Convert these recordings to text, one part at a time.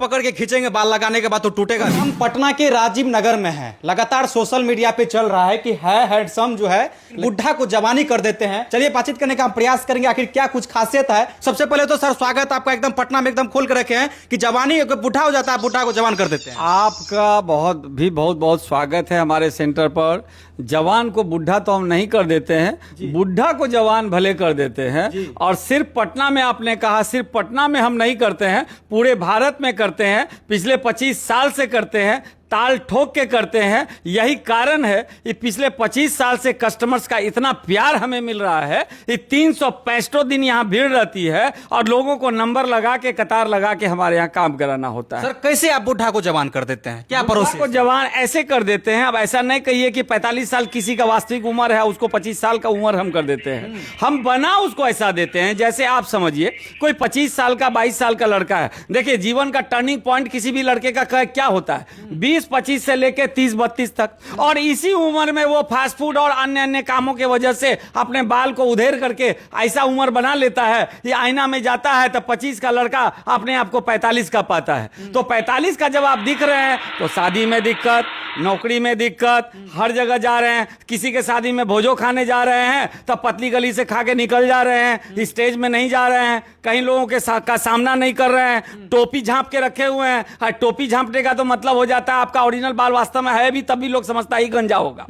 पकड़ के खींचेंगे बाल लगाने के बाद तो टूटेगा। हम पटना के राजीव नगर में हैं। लगातार सोशल मीडिया पे चल रहा है कि है हैंडसम जो है बुढ़ा को जवानी कर देते हैं। चलिए बातचीत करने का हम प्रयास करेंगे, आखिर क्या कुछ खासियत है। सबसे पहले तो सर स्वागत आपका, एकदम पटना में एकदम खोल के रखे हैं कि जवानी बुढ़ा हो जाता है, बुढ़ा को जवान कर देते हैं। आपका बहुत बहुत स्वागत है हमारे सेंटर पर। जवान को बुढ़ा तो हम नहीं कर देते हैं, बुढ़ा को जवान भले कर देते हैं। और सिर्फ पटना में आपने कहा, सिर्फ पटना में हम नहीं करते हैं, पूरे भारत में करते हैं। पिछले 25 साल से करते हैं, ताल ठोक के करते हैं। यही कारण है कि पिछले 25 साल से कस्टमर्स का इतना प्यार हमें मिल रहा है कि 365 दिन यहाँ भीड़ रहती है और लोगों को नंबर लगा के, कतार लगा के हमारे यहाँ काम कराना होता है। सर कैसे आप बुढ़ा को जवान कर देते हैं, क्या प्रोसेस? को जवान ऐसे कर देते हैं, अब ऐसा नहीं कहिए कि 45 साल किसी का वास्तविक उम्र है, उसको 25 साल का उम्र हम कर देते हैं। हम बना उसको ऐसा देते हैं, जैसे आप समझिए कोई 25 साल का 22 साल का लड़का है। देखिए जीवन का टर्निंग पॉइंट किसी भी लड़के का क्या होता है, 20-25 से लेके 30-32 तक। और इसी उम्र में वो फास्ट फूड और अन्य अन्य कामों के वजह से अपने बाल को उधेर करके ऐसा उम्र बना लेता है कि आईना में जाता है तो 25 का लड़का अपने आप को 45 का पाता है। तो 45 का जब आप दिख रहे हैं तो शादी में दिक्कत, नौकरी में दिक्कत, हर जगह जा रहे हैं, किसी के शादी में भोजो खाने जा रहे हैं तब पतली गली से खा के निकल जा रहे हैं, स्टेज में नहीं जा रहे हैं, कहीं लोगों के का सामना नहीं कर रहे हैं, टोपी झांप के रखे हुए हैं। टोपी झांपने का तो मतलब हो जाता है आपका ओरिजिनल बाल वास्तव में है भी, तब भी लोग समझता ही गंजा होगा।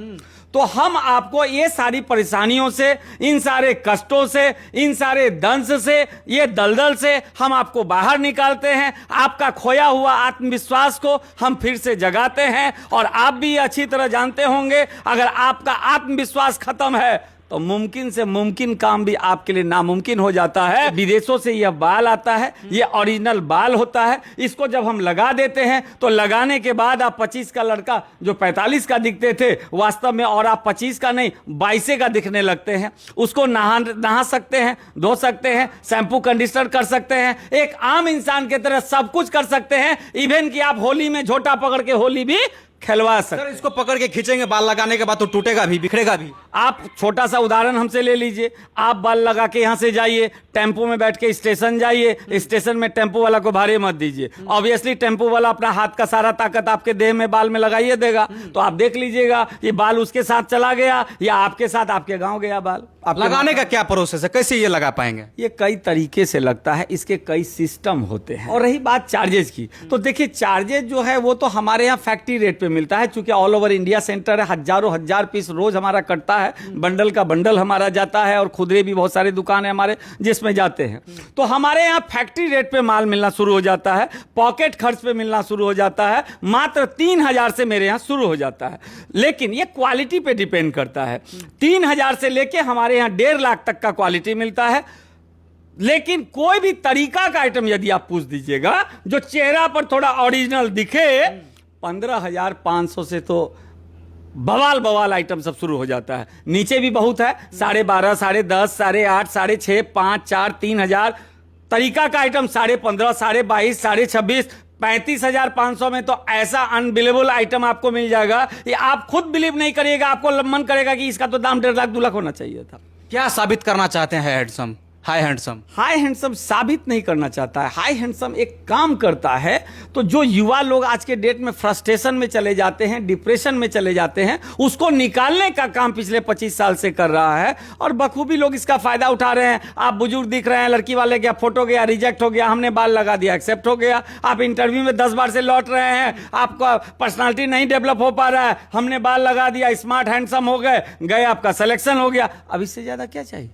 तो हम आपको ये सारी परेशानियों से, इन सारे कष्टों से, इन सारे दंश से, ये दलदल से हम आपको बाहर निकालते हैं। आपका खोया हुआ आत्मविश्वास को हम फिर से जगाते हैं। और आप भी अच्छी तरह जानते होंगे, अगर आपका आत्मविश्वास खत्म है तो मुमकिन से मुमकिन काम भी आपके लिए नामुमकिन हो जाता है। विदेशों से यह बाल आता है, यह ओरिजिनल बाल होता है। इसको जब हम लगा देते हैं तो लगाने के बाद आप 25 का लड़का जो 45 का दिखते थे वास्तव में, और आप 25 का नहीं 22 का दिखने लगते हैं। उसको नहा सकते हैं, धो सकते हैं, शैम्पू कंडीशनर कर सकते हैं, एक आम इंसान की तरह सब कुछ कर सकते हैं। इवन कि आप होली में झोटा पकड़ के होली भी खिलवा सकते। सर इसको पकड़ के खींचेंगे बाल लगाने के बाद तो टूटेगा भी, बिखरेगा भी। आप छोटा सा उदाहरण हमसे ले लीजिए, आप बाल लगा के यहां से जाइए, टेम्पो में बैठ के स्टेशन जाइए, स्टेशन में टेम्पो वाला को भारी मत दीजिए। ऑब्वियसली टेम्पो वाला अपना हाथ का सारा ताकत आपके देह में बाल में लगाइए देगा, तो आप देख लीजिएगा ये बाल उसके साथ चला गया या आपके साथ आपके गांव गया बाल। आप लगाने का क्या प्रोसेस है, कैसे ये लगा पाएंगे? ये कई तरीके से लगता है, इसके कई सिस्टम होते हैं। और रही बात चार्जेस की, तो देखिए चार्जेस जो है वो तो हमारे यहाँ फैक्ट्री रेट पे मिलता है, क्योंकि ऑल ओवर इंडिया सेंटर है। हजारों हजार पीस रोज हमारा कटता है, बंडल का बंडल हमारा जाता है, और खुदरे भी बहुत सारे दुकान है हमारे जिसमें जाते हैं। तो हमारे यहाँ फैक्ट्री रेट पे माल मिलना शुरू हो जाता है, पॉकेट खर्च पे मिलना शुरू हो जाता है। मात्र 3000 से मेरे यहाँ शुरू हो जाता है, लेकिन ये क्वालिटी पे डिपेंड करता है। 3000 से लेके हमारे यहाँ 1.5 लाख तक का क्वालिटी मिलता है। लेकिन कोई भी तरीका का आइटम यदि आप पूछ दीजिएगा जो चेहरा पर थोड़ा ओरिजिनल दिखे, 15,500 से तो बवाल आइटम सब शुरू हो जाता है। नीचे भी बहुत है, 12.5, 10.5, 8.5, 6.5, 5, 4, 3,000 तरीका का आइटम, 15.5, 22.5, 26.5, 35,500 में तो ऐसा अनबिलीवेबल आइटम आपको मिल जाएगा कि आप खुद बिलीव नहीं करिएगा। आपको मन करेगा कि इसका तो दाम 1.5 लाख 2 लाख होना चाहिए था। क्या साबित करना चाहते हैं handsome, high handsome? High handsome साबित नहीं करना चाहता है। हाई हैंडसम एक काम करता है, तो जो युवा लोग आज के डेट में फ्रस्ट्रेशन में चले जाते हैं, डिप्रेशन में चले जाते हैं, उसको निकालने का काम पिछले 25 साल से कर रहा है। और बखूबी लोग इसका फायदा उठा रहे हैं। आप बुजुर्ग दिख रहे हैं, लड़की वाले गया, फोटो गया, रिजेक्ट हो गया, हमने बाल लगा दिया, एक्सेप्ट हो गया। आप इंटरव्यू में 10 बार से लौट रहे हैं, आपका पर्सनालिटी नहीं डेवलप हो पा रहा है, हमने बाल लगा दिया, स्मार्ट हैंडसम हो गए, आपका सिलेक्शन हो गया। अब इससे ज्यादा क्या चाहिए?